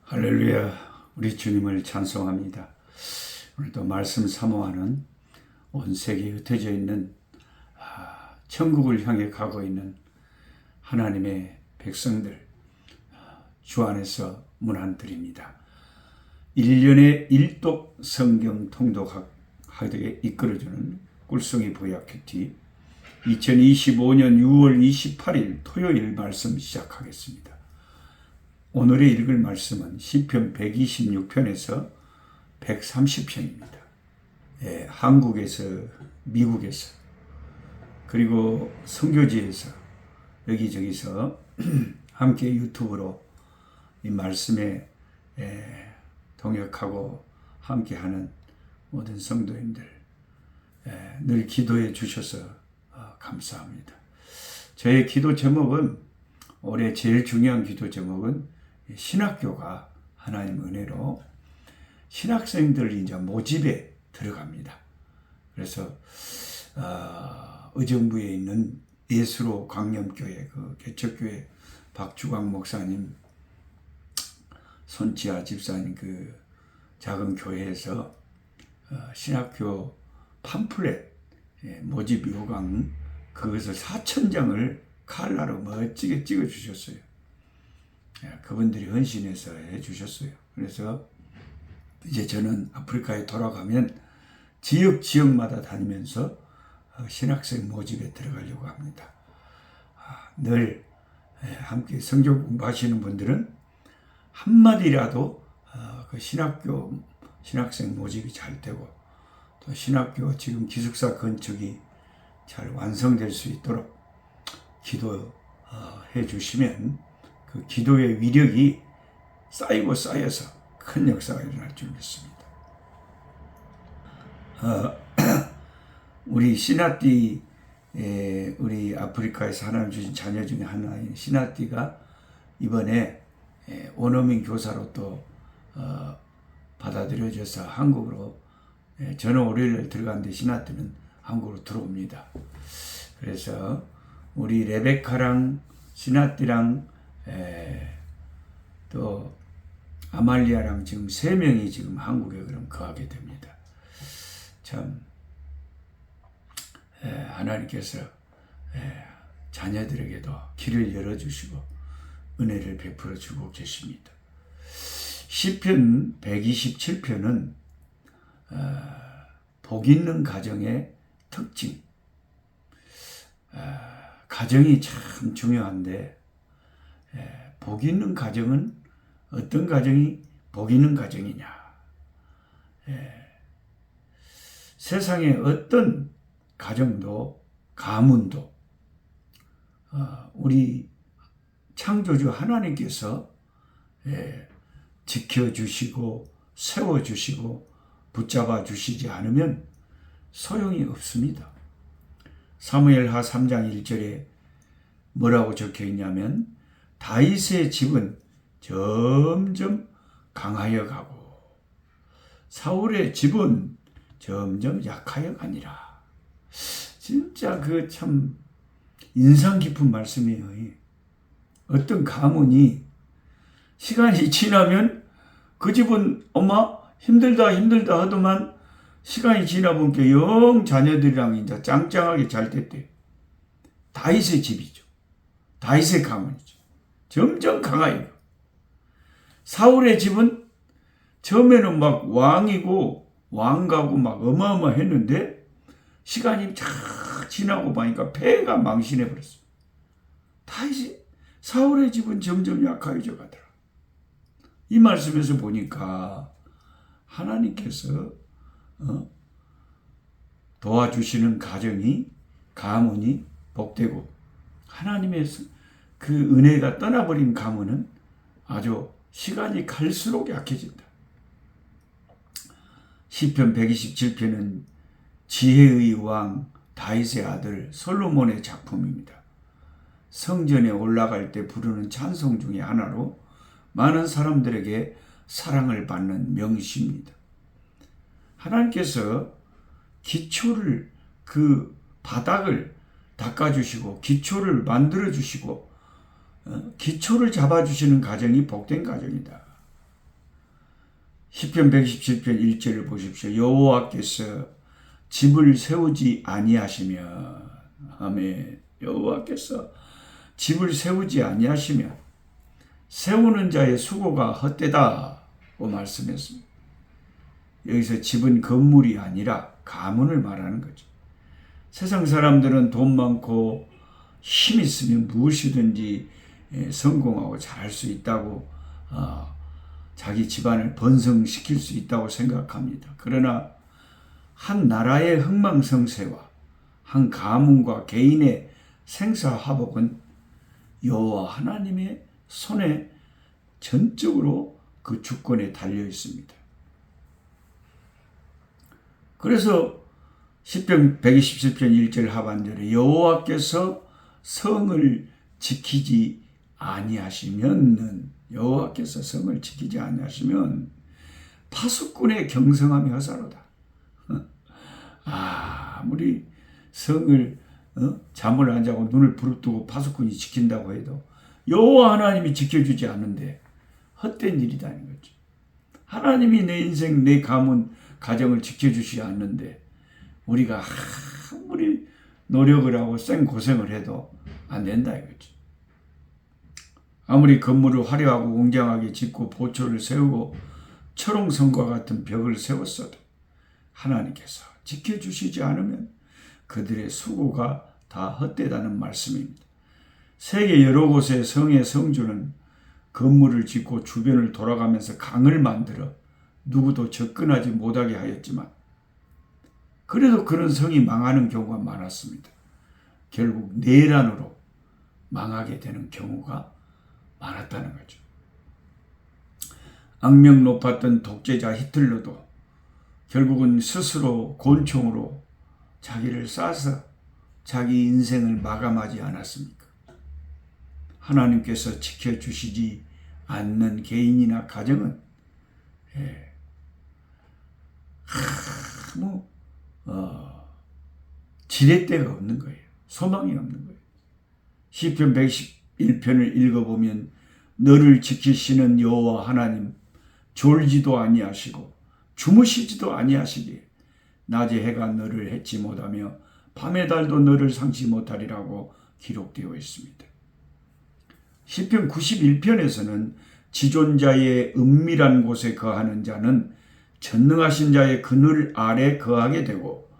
할렐루야, 우리 주님을 찬송합니다. 오늘도 말씀 사모하는 온 세계에 흩어져 있는 천국을 향해 가고 있는 하나님의 백성들, 주 안에서 문안드립니다. 1년에 1독 성경 통독하게 이끌어주는 꿀송이 보약 큐티 2025년 6월 28일 토요일 말씀 시작하겠습니다. 오늘의 읽을 말씀은 시편 126편에서 130편입니다. 한국에서, 미국에서, 그리고 선교지에서, 여기저기서 함께 유튜브로 이 말씀에 동역하고 함께하는 모든 성도님들 늘 기도해 주셔서 감사합니다. 저의 기도 제목은, 올해 제일 중요한 기도 제목은 신학교가 하나님 은혜로 신학생들 이제 모집에 들어갑니다. 그래서 의정부에 있는 예수로 광염교회, 그 개척교회 박주광 목사님, 손지아 집사님 그 작은 교회에서 신학교 팜플렛 모집 요강 그것을 4,000장을 칼라로 멋지게 찍어 주셨어요. 그분들이 헌신해서 해 주셨어요. 그래서 이제 저는 아프리카에 돌아가면 지역마다 다니면서 신학생 모집에 들어가려고 합니다. 늘 함께 성경 공부하시는 분들은 한마디라도 그 신학생 모집이 잘 되고, 또 신학교 지금 기숙사 건축이 잘 완성될 수 있도록 기도해 주시면 그 기도의 위력이 쌓여서 큰 역사가 일어날 줄 믿습니다. 우리 시나띠, 우리 아프리카에서 하나님 주신 자녀 중에 하나인 시나띠가 이번에 원어민 교사로 또 받아들여져서 한국으로 저는 월요일에 들어갔는데 시나띠는 한국으로 들어옵니다. 그래서 우리 레베카랑 시나띠랑 또 아말리아랑 지금 3명이 지금 한국에 그럼 거하게 됩니다. 참 하나님께서 자녀들에게도 길을 열어주시고 은혜를 베풀어 주고 계십니다. 시편 127편은 복 있는 가정의 특징, 가정이 참 중요한데, 복 있는 가정은 어떤 가정이 복 있는 가정이냐? 세상의 어떤 가정도, 가문도 우리 창조주 하나님께서 지켜주시고 세워주시고 붙잡아 주시지 않으면 소용이 없습니다. 사무엘하 3장 1절에 뭐라고 적혀 있냐면, 다윗의 집은 점점 강하여 가고 사울의 집은 점점 약하여 가니라. 진짜 그 참 인상 깊은 말씀이에요. 어떤 가문이 시간이 지나면 그 집은 엄마 힘들다 하더만 시간이 지나보니까 영 자녀들이랑 이제 짱짱하게 잘 됐대요. 다윗의 집이죠. 다윗의 가문이죠. 점점 강하여. 사울의 집은 처음에는 막 왕이고 왕가고 막 어마어마했는데 시간이 쫙 지나고 보니까 폐가 망신해 버렸어요. 사울의 집은 점점 약해져 가더라. 이 말씀에서 보니까 하나님께서 도와주시는 가문이 복되고, 하나님의 그 은혜가 떠나버린 가문은 아주 시간이 갈수록 약해진다. 시편 127편은 지혜의 왕 다윗의 아들 솔로몬의 작품입니다. 성전에 올라갈 때 부르는 찬송 중에 하나로 많은 사람들에게 사랑을 받는 명시입니다. 하나님께서 기초를, 그 바닥을 닦아주시고 기초를 만들어주시고 기초를 잡아주시는 가정이 복된 가정이다. 시편 127편 1절을 보십시오. 여호와께서 집을 세우지 아니하시면, 아멘. 여호와께서 집을 세우지 아니하시면 세우는 자의 수고가 헛되다고 말씀했습니다. 여기서 집은 건물이 아니라 가문을 말하는 거죠. 세상 사람들은 돈 많고 힘 있으면 무엇이든지 성공하고 잘할 수 있다고 자기 집안을 번성시킬 수 있다고 생각합니다. 그러나 한 나라의 흥망성쇠와 한 가문과 개인의 생사화복은 여호와 하나님의 손에 전적으로 그 주권에 달려 있습니다. 그래서 시편 127편 1절 하반절에 여호와께서 성을 지키지 아니하시면은, 여호와께서 성을 지키지 아니하시면 파수꾼의 경성함이 허사로다. 아무리 성을 잠을 안 자고 눈을 부릅뜨고 파수꾼이 지킨다고 해도 여호와 하나님이 지켜주지 않는데 헛된 일이다는 거죠. 하나님이 내 인생, 내 가문, 가정을 지켜주지 않는데 우리가 아무리 노력을 하고 생고생을 해도 안 된다 이거죠. 아무리 건물을 화려하고 웅장하게 짓고 보초를 세우고 철옹성과 같은 벽을 세웠어도 하나님께서 지켜주시지 않으면 그들의 수고가 다 헛되다는 말씀입니다. 세계 여러 곳의 성의 성주는 건물을 짓고 주변을 돌아가면서 강을 만들어 누구도 접근하지 못하게 하였지만 그래도 그런 성이 망하는 경우가 많았습니다. 결국 내란으로 망하게 되는 경우가 많았다는 거죠. 악명 높았던 독재자 히틀러도 결국은 스스로 곤충으로 자기를 싸서 자기 인생을 마감하지 않았습니까? 하나님께서 지켜주시지 않는 개인이나 가정은 지렛대가 없는 거예요. 소망이 없는 거예요. 시편 111편을 읽어보면 너를 지키시는 여호와 하나님 졸지도 아니하시고 주무시지도 아니하시기에 낮에 해가 너를 해치 못하며 밤의 달도 너를 상치 못하리라고 기록되어 있습니다. 시편 91편에서는 지존자의 은밀한 곳에 거하는 자는 전능하신 자의 그늘 아래 거하게 되고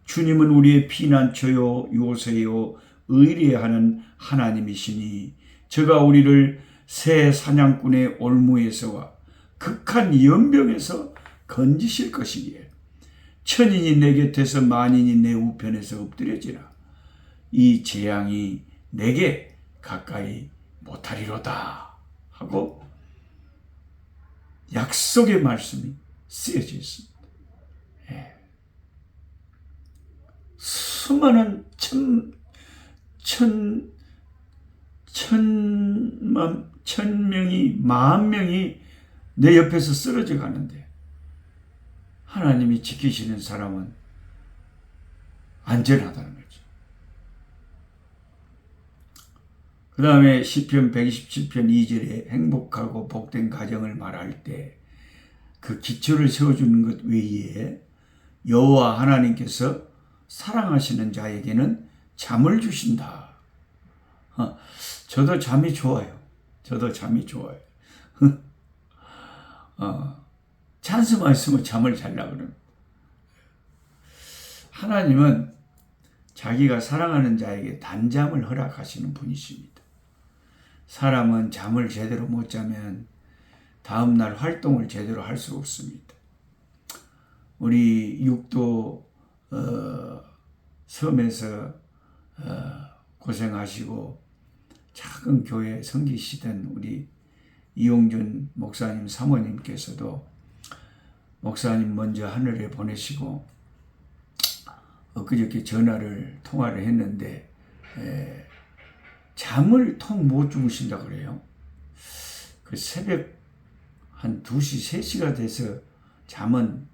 주님은 우리의 피난처요 요새요 의리하는 하나님이시니 저가 우리를 새 사냥꾼의 올무에서와 극한 연병에서 건지실 것이기에 천인이 내 곁에서 만인이 내 우편에서 엎드려지라 이 재앙이 내게 가까이 못하리로다 하고 약속의 말씀이 쓰여져 있습니다. 수많은 천 명이, 만 명이 내 옆에서 쓰러져 가는데 하나님이 지키시는 사람은 안전하다는 거죠. 그 다음에 시편 127편 2절에 행복하고 복된 가정을 말할 때 그 기초를 세워주는 것 외에 여호와 하나님께서 사랑하시는 자에게는 잠을 주신다. 저도 잠이 좋아요. 찬스만 있으면 잠을 자려고 그러는. 하나님은 자기가 사랑하는 자에게 단잠을 허락하시는 분이십니다. 사람은 잠을 제대로 못 자면 다음날 활동을 제대로 할 수 없습니다. 우리 육도 섬에서 고생하시고 작은 교회 섬기시던 우리 이용준 목사님 사모님께서도 목사님 먼저 하늘에 보내시고 엊그저께 통화를 했는데 잠을 통 못 주무신다 그래요. 그 새벽 한 2시, 3시가 돼서 잠은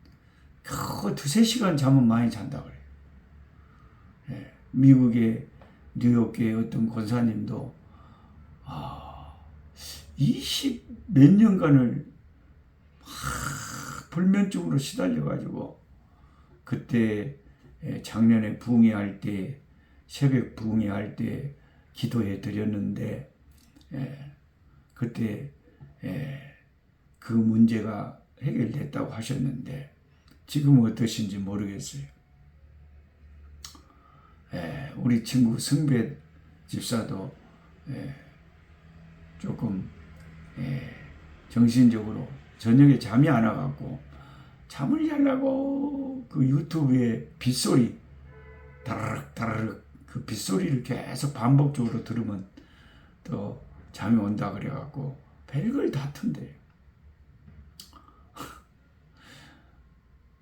겨우 2-3시간 잠은 많이 잔다 그래요. 미국의 뉴욕의 어떤 권사님도 20 몇 년간을 불면증으로 시달려가지고 그때 작년에 부흥회할 때 새벽 부흥회할 때 기도해 드렸는데 그때 그 문제가 해결됐다고 하셨는데 지금은 어떠신지 모르겠어요. 우리 친구 성배 집사도 조금 정신적으로 저녁에 잠이 안 와갖고 잠을 자려고 그 유튜브에 빗소리 다르륵 다르륵 그 빗소리를 계속 반복적으로 들으면 또 잠이 온다 그래갖고 별걸 다 튼대요.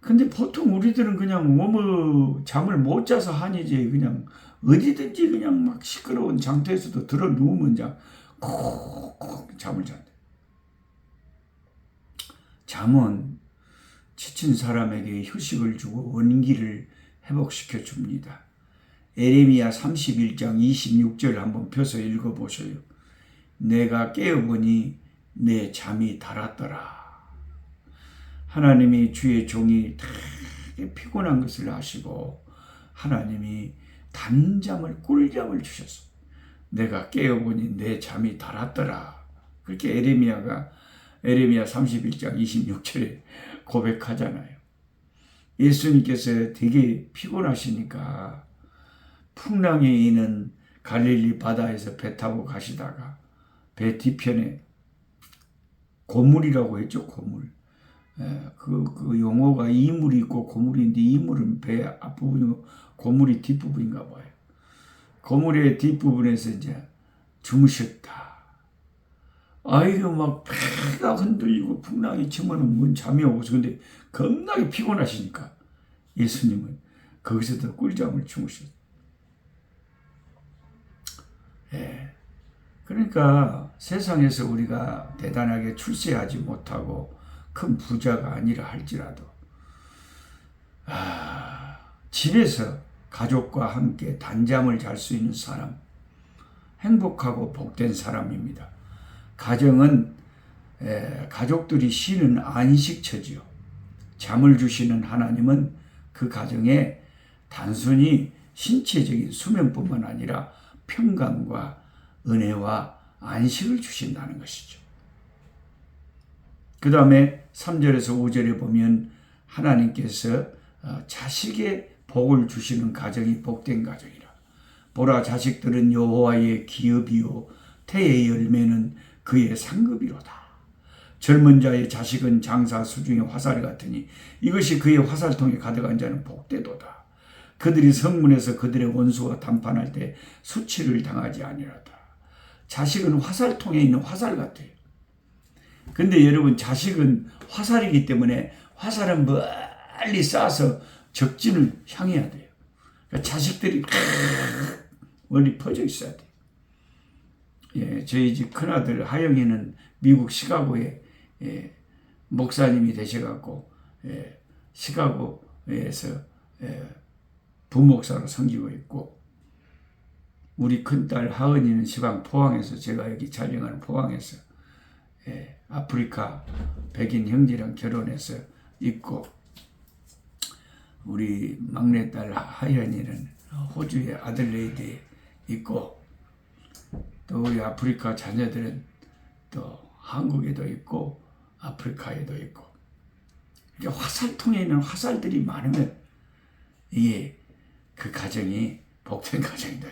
근데 보통 우리들은 그냥 너무 잠을 못 자서 한이지 그냥 어디든지 그냥 막 시끄러운 장터에서도 들어 누우면 그냥 콕콕 잠을 잔대. 잠은 지친 사람에게 휴식을 주고 원기를 회복시켜 줍니다. 에레미야 31장 26절 한번 펴서 읽어보세요. 내가 깨어보니 내 잠이 달았더라. 하나님이 주의 종이 되게 피곤한 것을 아시고 하나님이 단잠을 꿀잠을 주셨어. 내가 깨어보니 내 잠이 달았더라. 그렇게 에레미야 31장 26절에 고백하잖아요. 예수님께서 되게 피곤하시니까 풍랑에 있는 갈릴리 바다에서 배 타고 가시다가 배 뒤편에 고물이라고 했죠. 고물. 그 용어가 이물이 있고 고물이 있는데 이물은 배 앞부분이고 고물이 뒷부분인가 봐요. 고물의 뒷부분에서 이제 주무셨다. 아이고 막 배가 흔들리고 풍랑이 치면은 뭔 잠이 오고 근데 겁나게 피곤하시니까 예수님은 거기서도 꿀잠을 주무셨어요. 그러니까 세상에서 우리가 대단하게 출세하지 못하고 큰 부자가 아니라 할지라도 집에서 가족과 함께 단잠을 잘 수 있는 사람, 행복하고 복된 사람입니다. 가정은 가족들이 쉬는 안식처지요. 잠을 주시는 하나님은 그 가정에 단순히 신체적인 수면뿐만 아니라 평강과 은혜와 안식을 주신다는 것이죠. 그 다음에 3절에서 5절에 보면 하나님께서 자식의 복을 주시는 가정이 복된 가정이라. 보라, 자식들은 여호와의 기업이요 태의 열매는 그의 상급이로다. 젊은 자의 자식은 장사 수중의 화살 같으니 이것이 그의 화살통에 가득한 자는 복되도다. 그들이 성문에서 그들의 원수와 담판할 때 수치를 당하지 아니하다. 자식은 화살통에 있는 화살 같아요. 근데 여러분, 자식은 화살이기 때문에 화살은 멀리 쏴서 적진을 향해야 돼요. 그러니까 자식들이 멀리 퍼져 있어야 돼요. 저희 집 큰아들 하영이는 미국 시카고에 목사님이 되셔갖고 시카고에서 부목사로 섬기고 있고, 우리 큰딸 하은이는 시방 포항에서, 제가 여기 촬영하는 포항에서 아프리카 백인 형제랑 결혼해서 있고, 우리 막내딸 하연이는 호주의 아들레이드에 있고, 또 우리 아프리카 자녀들은 또 한국에도 있고 아프리카에도 있고, 이게 화살통에 있는 화살들이 많으면 이게 그 가정이 복된 가정이다.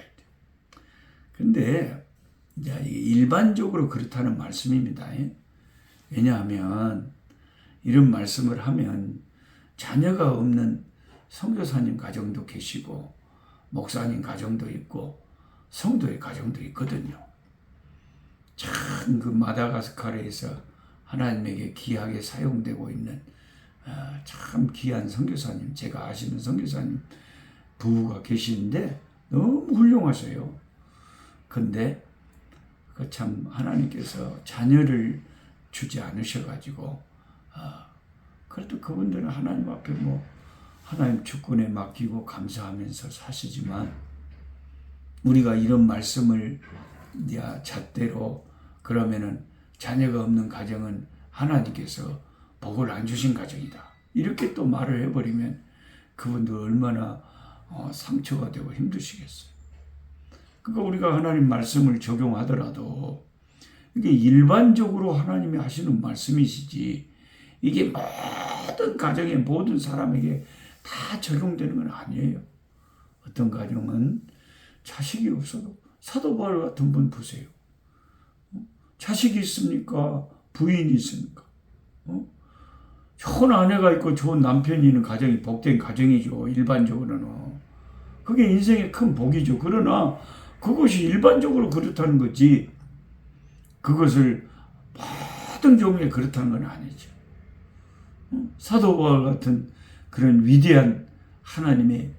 근데 이제 일반적으로 그렇다는 말씀입니다. 왜냐하면 이런 말씀을 하면 자녀가 없는 선교사님 가정도 계시고 목사님 가정도 있고 성도의 가정도 있거든요. 참 그 마다가스카르에서 하나님에게 귀하게 사용되고 있는 참 귀한 선교사님, 제가 아시는 선교사님 부부가 계시는데 너무 훌륭하세요. 근데 그 참 하나님께서 자녀를 주지 않으셔가지고 그래도 그분들은 하나님 앞에 하나님 주권에 맡기고 감사하면서 사시지만, 우리가 이런 말씀을 잣대로 그러면은 자녀가 없는 가정은 하나님께서 복을 안 주신 가정이다. 이렇게 또 말을 해버리면 그분도 얼마나 상처가 되고 힘드시겠어요. 그러니까 우리가 하나님 말씀을 적용하더라도 이게 일반적으로 하나님이 하시는 말씀이시지 이게 모든 가정에 모든 사람에게 다 적용되는 건 아니에요. 어떤 가정은 자식이 없어도 사도 바울 같은 분 보세요. 자식이 있습니까? 부인이 있습니까? 좋은 아내가 있고 좋은 남편이 있는 가정이 복된 가정이죠. 일반적으로는. 그게 인생의 큰 복이죠. 그러나 그것이 일반적으로 그렇다는 거지 그것을 모든 경우에 그렇다는 건 아니죠. 사도 바울 같은 그런 위대한 하나님의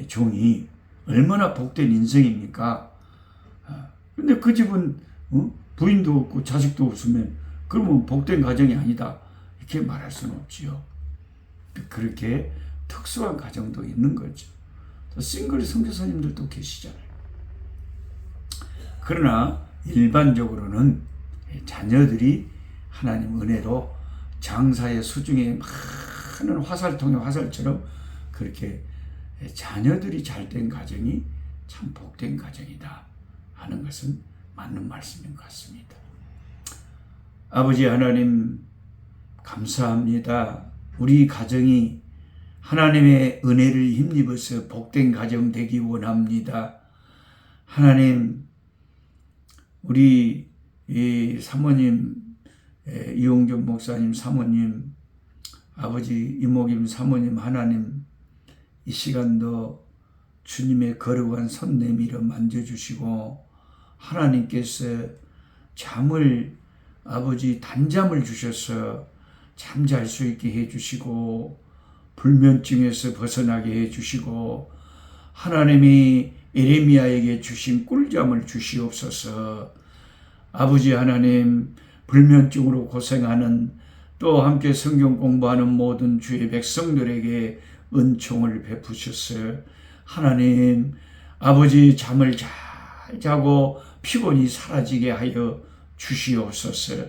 종이 얼마나 복된 인생입니까? 근데 그 집은 부인도 없고 자식도 없으면 그러면 복된 가정이 아니다. 이렇게 말할 수는 없지요. 그렇게 특수한 가정도 있는 거죠. 싱글 선교사님들도 계시잖아요. 그러나 일반적으로는 자녀들이 하나님 은혜로 장사의 수중에 많은 화살통의 화살처럼 그렇게 자녀들이 잘된 가정이 참 복된 가정이다 하는 것은 맞는 말씀인 것 같습니다. 아버지 하나님 감사합니다. 우리 가정이 하나님의 은혜를 힘입어서 복된 가정 되기 원합니다. 하나님 우리 이 사모님 이용준 목사님 사모님 아버지 이목임 사모님 하나님 이 시간도 주님의 거룩한 손 내밀어 만져주시고 하나님께서 잠을 아버지 단잠을 주셔서 잠잘 수 있게 해주시고 불면증에서 벗어나게 해주시고 하나님이 에레미야에게 주신 꿀잠을 주시옵소서. 아버지 하나님 불면증으로 고생하는 또 함께 성경 공부하는 모든 주의 백성들에게 은총을 베푸셨어요. 하나님 아버지 잠을 잘 자고 피곤이 사라지게 하여 주시옵소서.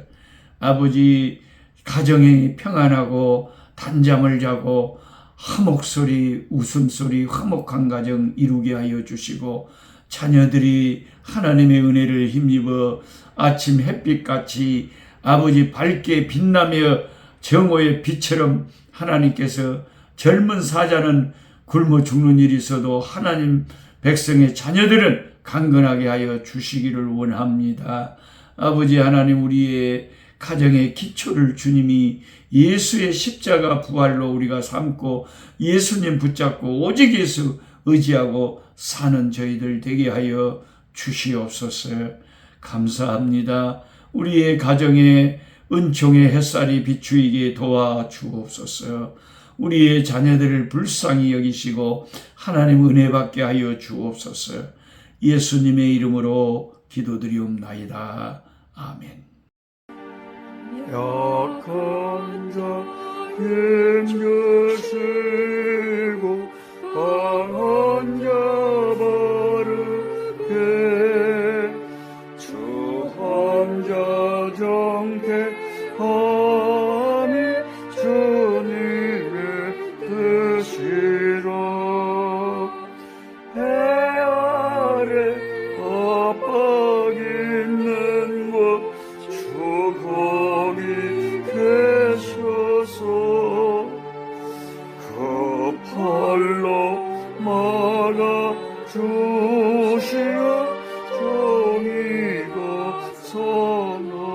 아버지 가정이 평안하고 단잠을 자고 화목소리 웃음소리 화목한 가정 이루게 하여 주시고 자녀들이 하나님의 은혜를 힘입어 아침 햇빛같이 아버지 밝게 빛나며 정오의 빛처럼 하나님께서 젊은 사자는 굶어 죽는 일이 있어도 하나님 백성의 자녀들은 강건하게 하여 주시기를 원합니다. 아버지 하나님 우리의 가정의 기초를 주님이 예수의 십자가 부활로 우리가 삼고 예수님 붙잡고 오직 예수 의지하고 사는 저희들 되게 하여 주시옵소서. 감사합니다. 우리의 가정에 은총의 햇살이 비추이게 도와주옵소서. 우리의 자녀들을 불쌍히 여기시고 하나님 은혜 받게 하여 주옵소서. 예수님의 이름으로 기도드리옵나이다. 아멘. 약한 자 힘주시고 강한 자 바르게 주한 자 정케함이 주님의 뜻이라. 해 아래 압박 있는 곳 거기 계셔서 그 팔로 막아 주시어 정의가 선하